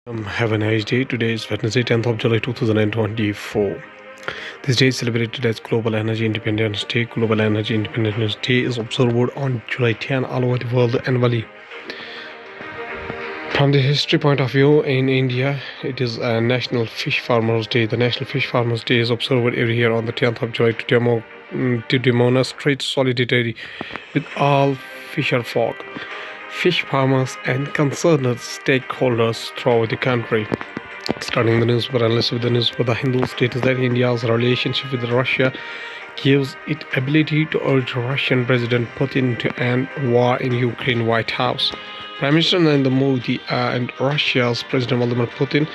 Have a nice day. Today is Wednesday, 10th of July 2024. This day is celebrated as Global Energy Independence Day. Global Energy Independence Day is observed on July 10 all over the world annually. From the history point of view, in India, it is a National Fish Farmers Day. The National Fish Farmers Day is observed every year on the 10th of July to demonstrate solidarity with all fisher folk, fish farmers, and concerned stakeholders throughout the country. Starting the newspaper analysis with the newspaper, The Hindu states that India's relationship with Russia gives it ability to urge Russian President Putin to end war in Ukraine. White House. Prime Minister Narendra Modi and Russia's President Vladimir Putin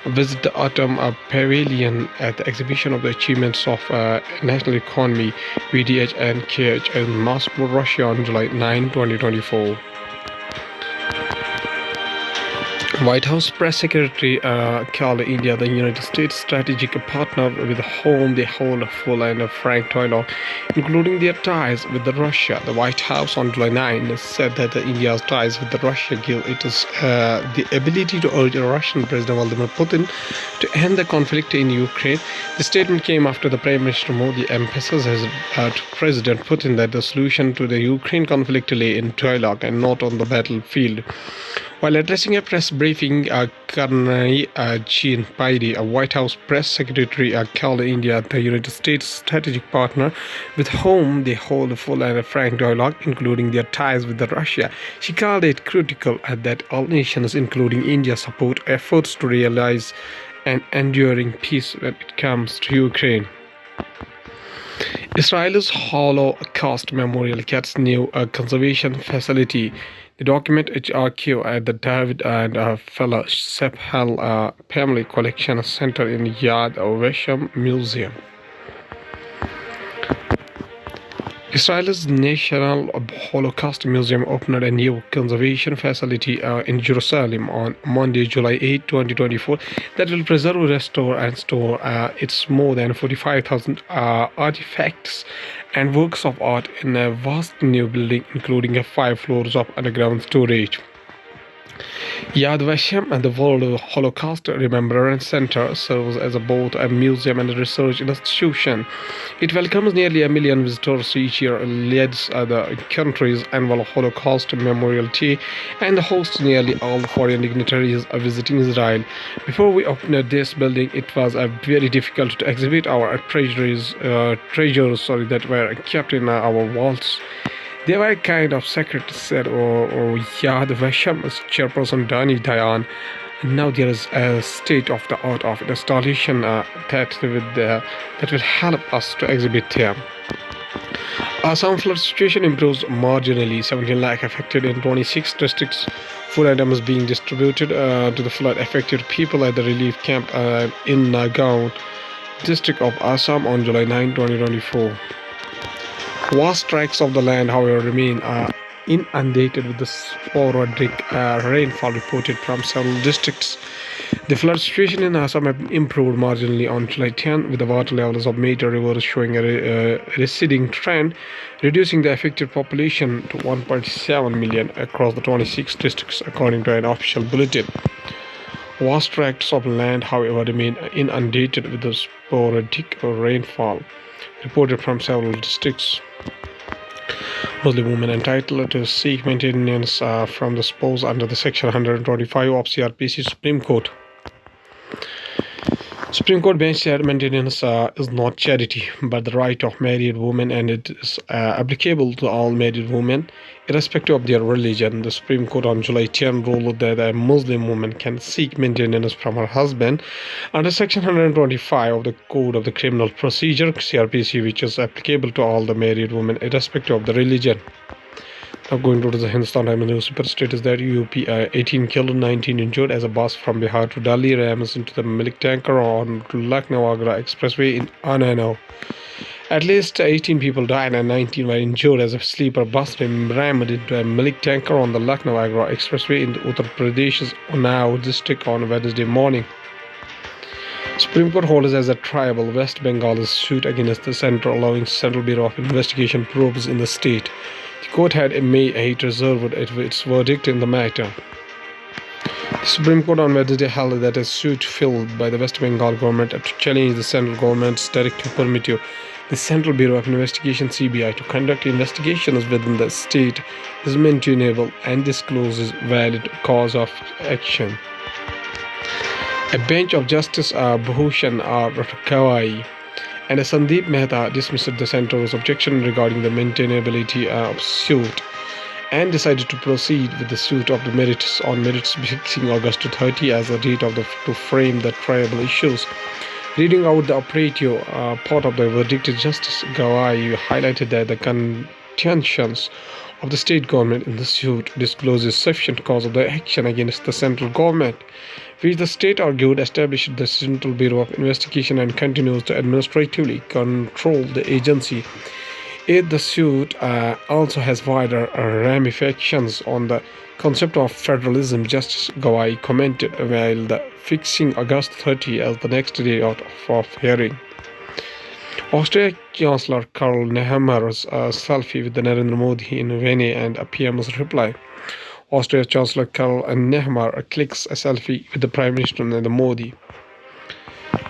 visit the Autumn Pavilion at the exhibition of the achievements of national economy (VDH and KH) in Moscow, Russia on July 9, 2024. White House Press Secretary called India the United States strategic partner with whom they hold a full and frank dialogue, including their ties with Russia. The White House on July 9 said that India's ties with Russia give it the ability to urge Russian President Vladimir Putin to end the conflict in Ukraine. The statement came after the Prime Minister Modi emphasized to President Putin that the solution to the Ukraine conflict lay in dialogue and not on the battlefield. While addressing a press briefing, Karnai Jean Paidi, a White House press secretary, called India the United States strategic partner with whom they hold a full and frank dialogue, including their ties with Russia. She called it critical that all nations, including India, support efforts to realize an enduring peace when it comes to Ukraine. Israel's Holocaust Memorial gets new conservation facility. The document is archived at the David and Fellowship Family Collection Center in Yad Vashem Museum. Israel's National Holocaust Museum opened a new conservation facility in Jerusalem on Monday, July 8, 2024, that will preserve, restore, and store its more than 45,000 artifacts and works of art in a vast new building, including 5 floors of underground storage. Yad Vashem and the World Holocaust Remembrance Center serves as both a museum and a research institution. It welcomes nearly 1 million visitors each year, leads the country's annual Holocaust Memorial Day, and hosts nearly all foreign dignitaries visiting Israel. Before we opened this building, it was very difficult to exhibit our treasures that were kept in our vaults. They were kind of secret, said Yad Vashem's chairperson Dani Dayan. Now there is a state-of-the-art of installation that will help us to exhibit there. Assam flood situation improves marginally. 17 lakh affected in 26 districts. Food items being distributed to the flood-affected people at the relief camp in Nagaon, district of Assam on July 9, 2024. Vast tracts of the land, however, remain inundated with the sporadic rainfall reported from several districts. The flood situation in Assam have improved marginally on July 10, with the water levels of major rivers showing a receding trend, reducing the affected population to 1.7 million across the 26 districts, according to an official bulletin. Vast tracts of land, however, remain inundated with the sporadic rainfall reported from several districts. Muslim women entitled to seek maintenance from the spouse under the Section 125 of CRPC. Supreme Court bench said maintenance is not charity, but the right of married women, and it is applicable to all married women, irrespective of their religion. The Supreme Court on July 10 ruled that a Muslim woman can seek maintenance from her husband under Section 125 of the Code of the Criminal Procedure (CRPC), which is applicable to all the married women, irrespective of the religion. Now going to the Hindustan Times newspaper status that UP 18 killed, 19 injured as a bus from Bihar to Delhi rams into the milk tanker on Lucknow Agra Expressway in Unnao. At least 18 people died and 19 were injured as a sleeper bus rammed into a milk tanker on the Lucknow Agra Expressway in Uttar Pradesh's Unnao district on Wednesday morning. Supreme Court holds as a tribal West Bengal's suit against the center, allowing Central Bureau of Investigation probes in the state. The court had in May 8 reserved its verdict in the matter. Supreme Court on Wednesday held that a suit filed by the West Bengal government to challenge the central government's directive permitted the Central Bureau of Investigation (CBI) to conduct investigations within the state is maintainable and discloses valid cause of action. A bench of Justice Bhushan R. Gawai and Sandeep Mehta dismissed the center's objection regarding the maintainability of suit and decided to proceed with the suit of the merits fixing August 30 as the date of to frame the triable issues. Reading out the operative part of the verdict, Justice Gawai highlighted that the contentions of the state government in the suit discloses sufficient cause of the action against the central government, which the state argued established the Central Bureau of Investigation and continues to administratively control the agency. The suit also has wider ramifications on the concept of federalism, Justice Gawai commented, while the fixing August 30 as the next day of hearing. Australia Chancellor Karl Nehammer's selfie with Narendra Modi in Vienna and a PM's reply. Australia Chancellor Karl Nehammer clicks a selfie with the Prime Minister Narendra Modi.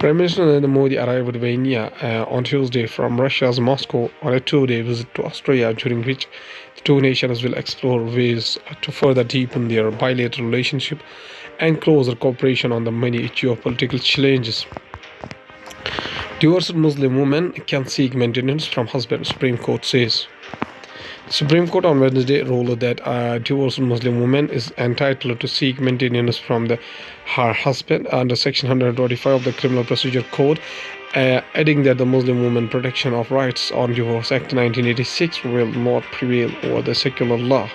Prime Minister Narendra Modi arrived at Vienna on Tuesday from Russia's Moscow on a two-day visit to Australia, during which the two nations will explore ways to further deepen their bilateral relationship and closer cooperation on the many geopolitical challenges. Divorced Muslim women can seek maintenance from husband, Supreme Court says. The Supreme Court on Wednesday ruled that a divorced Muslim woman is entitled to seek maintenance from her husband under Section 125 of the Criminal Procedure Code, adding that the Muslim Women Protection of Rights on Divorce Act 1986 will not prevail over the secular law.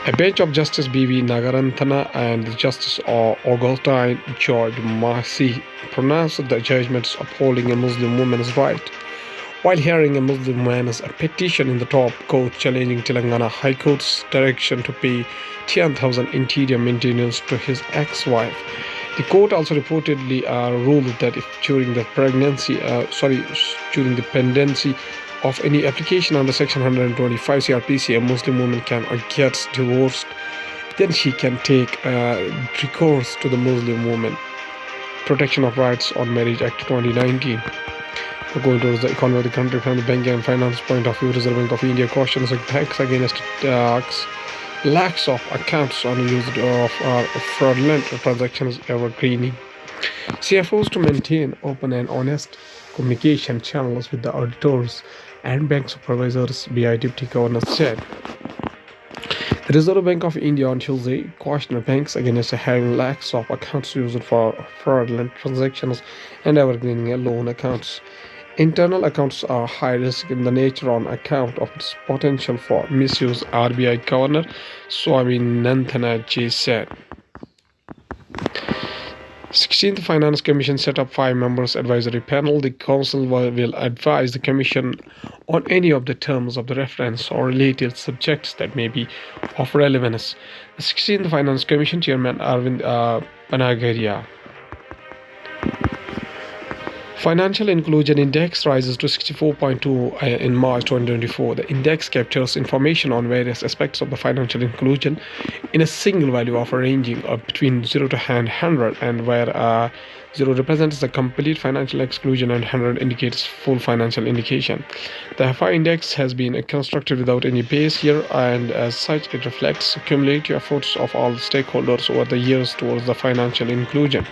A bench of Justice B.V. Nagarantana and Justice Augustine George Massey pronounced the judgments upholding a Muslim woman's right, while hearing a Muslim man's petition in the top court challenging Telangana High Court's direction to pay 10,000 interior maintenance to his ex-wife. The court also reportedly ruled that if during the pendency of any application under Section 125 CRPC, a Muslim woman can gets divorced, then she can take recourse to the Muslim Women Protection of Rights on Marriage Act 2019. Going towards the economy of the country from the banking and finance point of view, Reserve Bank of India cautions banks against lacks of accounts on use of fraudulent transactions evergreening. CFOs to maintain open and honest communication channels with the auditors and bank supervisors, BI Deputy Governor said. The Reserve Bank of India on Tuesday cautioned banks against having lacks of accounts used for fraudulent transactions and evergreening loan accounts. Internal accounts are high risk in the nature on account of its potential for misuse, RBI Governor Swaminathan said. 16th Finance Commission set up 5 members advisory panel. The council will advise the commission on any of the terms of the reference or related subjects that may be of relevance. The 16th Finance Commission Chairman Arvind Panagaria. Financial Inclusion Index rises to 64.2 in March 2024. The index captures information on various aspects of the financial inclusion in a single value of ranging of between 0 to 100, and where 0 represents the complete financial exclusion and 100 indicates full financial indication. The FI index has been constructed without any base year, and as such it reflects cumulative efforts of all stakeholders over the years towards the financial inclusion.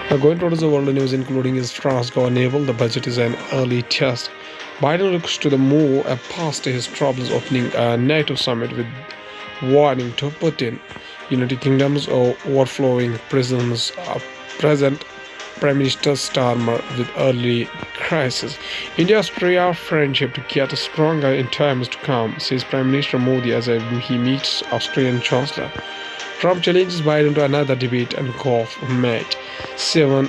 Now going towards the world news, including is France naval. The budget is an early test. Biden looks to the move past his troubles opening a NATO summit with warning to Putin. United Kingdom's overflowing prisons present Prime Minister Starmer with early crisis. India-Australia friendship to get stronger in times to come, says Prime Minister Modi as he meets Australian Chancellor. Trump challenges Biden to another debate and golf match. 7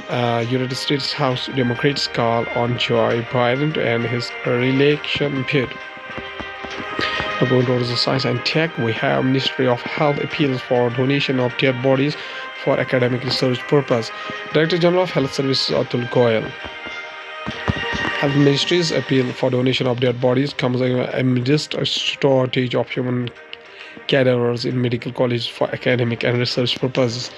United States House Democrats call on Joe Biden to end his re-election bid. Now going towards the science and tech, we have Ministry of Health appeals for donation of dead bodies for academic research purpose. Director General of Health Services Atul Goyal. Health Ministry's appeal for donation of dead bodies comes amidst a shortage of human cadavers in medical colleges for academic and research purposes.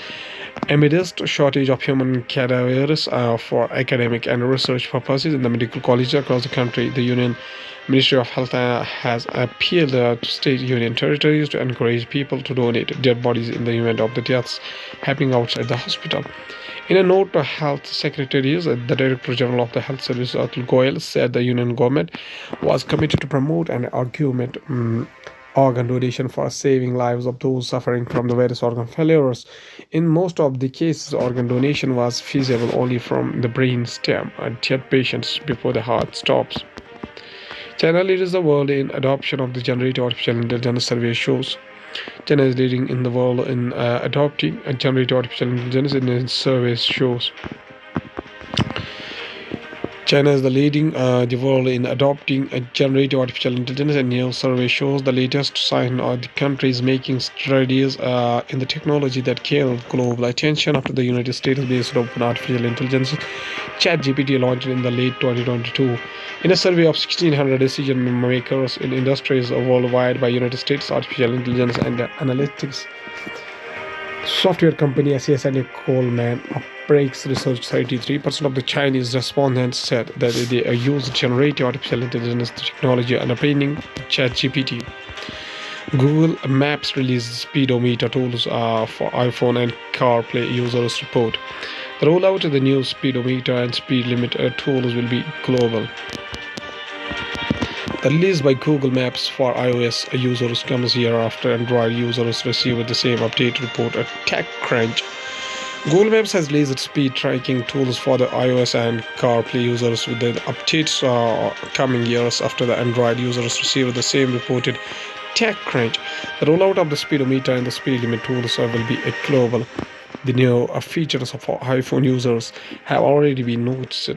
Amidst a shortage of human cadavers for academic and research purposes in the medical colleges across the country, the Union Ministry of Health has appealed to state union territories to encourage people to donate dead bodies in the event of the deaths happening outside the hospital. In a note to Health Secretaries, the Director General of the Health Service, Atul Goyal, said the Union government was committed to promote an argument organ donation for saving lives of those suffering from the various organ failures. In most of the cases, organ donation was feasible only from the brain stem and dead patients before the heart stops. China leads the world in adoption of the generative artificial intelligence, survey shows. China is leading in the world in adopting generative artificial intelligence in its survey shows. China is the leading the world in adopting generative artificial intelligence, and new survey shows the latest sign of the country is making strides in the technology that gained global attention after the United States-based open artificial intelligence ChatGPT launched in the late 2022. In a survey of 1,600 decision makers in industries worldwide by United States Artificial Intelligence and Analytics software company SAS and Coleman Breaks Research, 33% of the Chinese respondents said that they use generative artificial intelligence technology underpinning ChatGPT. Google Maps released speedometer tools for iPhone and CarPlay users report. The rollout of the new speedometer and speed limit tools will be global. The release by Google Maps for iOS users comes a year after Android users received the same update, report a TechCrunch. Google Maps has released speed tracking tools for the iOS and CarPlay users, with the updates coming years after the Android users received the same, reported TechCrunch. The rollout of the speedometer and the speed limit tools will be global. The new features for iPhone users have already been noticed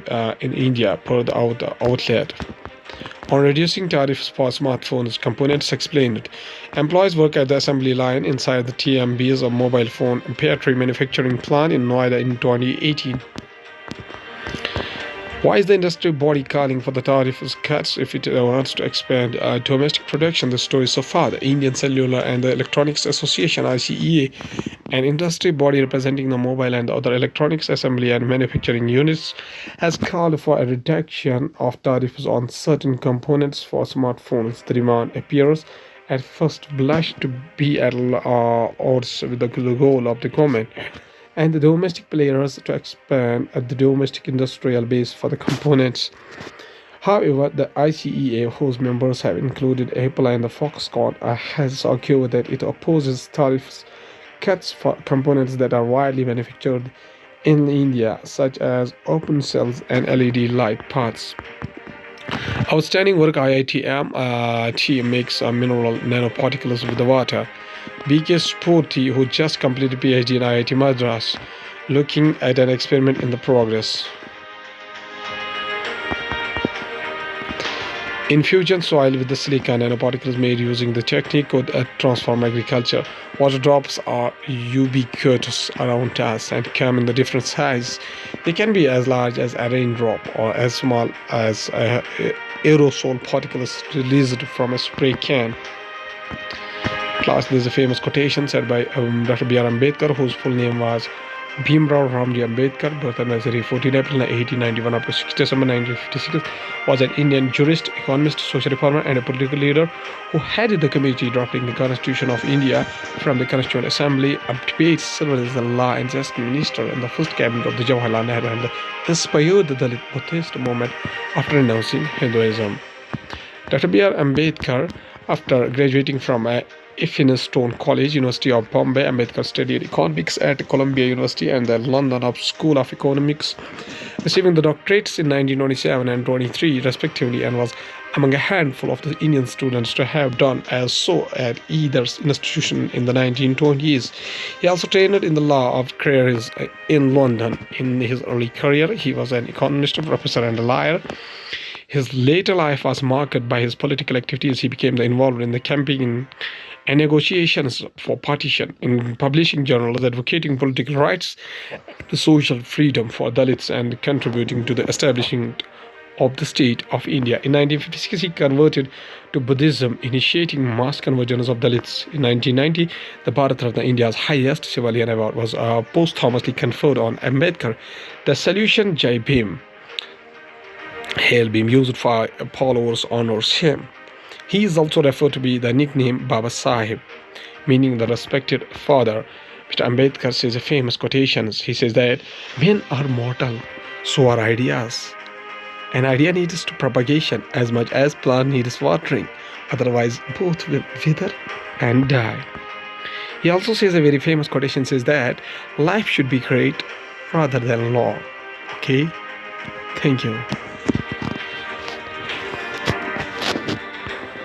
in India, per the outlet. On reducing tariffs for smartphones, components explained. Employees work at the assembly line inside the TMB's mobile phone battery manufacturing plant in Noida in 2018. Why is the industry body calling for the tariff cuts if it wants to expand domestic production? The story so far. The Indian Cellular and the Electronics Association (ICEA), an industry body representing the mobile and other electronics assembly and manufacturing units, has called for a reduction of tariffs on certain components for smartphones. The demand appears at first blush to be at odds with the goal of the government and the domestic players to expand at the domestic industrial base for the components. However, the ICEA, whose members have included Apple and the Foxconn, has argued that it opposes tariffs cuts for components that are widely manufactured in India, such as open cells and LED light parts. Outstanding work. IIT makes mineral nanoparticles with the water. BK Spurti, who just completed PhD in IIT Madras, looking at an experiment in the progress. Infusion soil with the silica nanoparticles made using the technique could transform agriculture. Water drops are ubiquitous around us and come in the different sizes. They can be as large as a raindrop or as small as aerosol particles released from a spray can. Last, there's a famous quotation said by Dr. B.R. Ambedkar, whose full name was Bhimrao Ramji Ambedkar, birth anniversary 14 April 1891 up to 6 December 1956, was an Indian jurist, economist, social reformer, and a political leader who headed the committee drafting the Constitution of India from the Constituent Assembly. Up to debates, served as the Law and Justice Minister in the first cabinet of the Jawaharlal Nehru and inspired the Dalit Buddhist movement after renouncing Hinduism. Dr. B.R. Ambedkar, after graduating from Elphinstone College, University of Bombay, Ambedkar studied economics at Columbia University and the London School of Economics, receiving the doctorates in 1927 and 23 respectively, and was among a handful of the Indian students to have done as so at either institution in the 1920s. He also trained in the law of careers in London. In his early career, he was an economist, professor, and a lawyer. His later life was marked by his political activities. He became involved in the campaign and negotiations for partition, in publishing journals, advocating political rights, the social freedom for Dalits, and contributing to the establishment of the state of India. In 1956, he converted to Buddhism, initiating mass conversions of Dalits. In 1990, the Bharat Ratna, India's highest civilian award, was posthumously conferred on Ambedkar. The solution Jai Bhim, Hail Bhim, used for followers, honors him. He is also referred to be the nickname Baba Sahib, meaning the respected father. Mr. Ambedkar says a famous quotation. He says that men are mortal, so are ideas. An idea needs to propagation as much as plant needs watering. Otherwise, both will wither and die. He also says a very famous quotation says that life should be great rather than long. Okay? Thank you.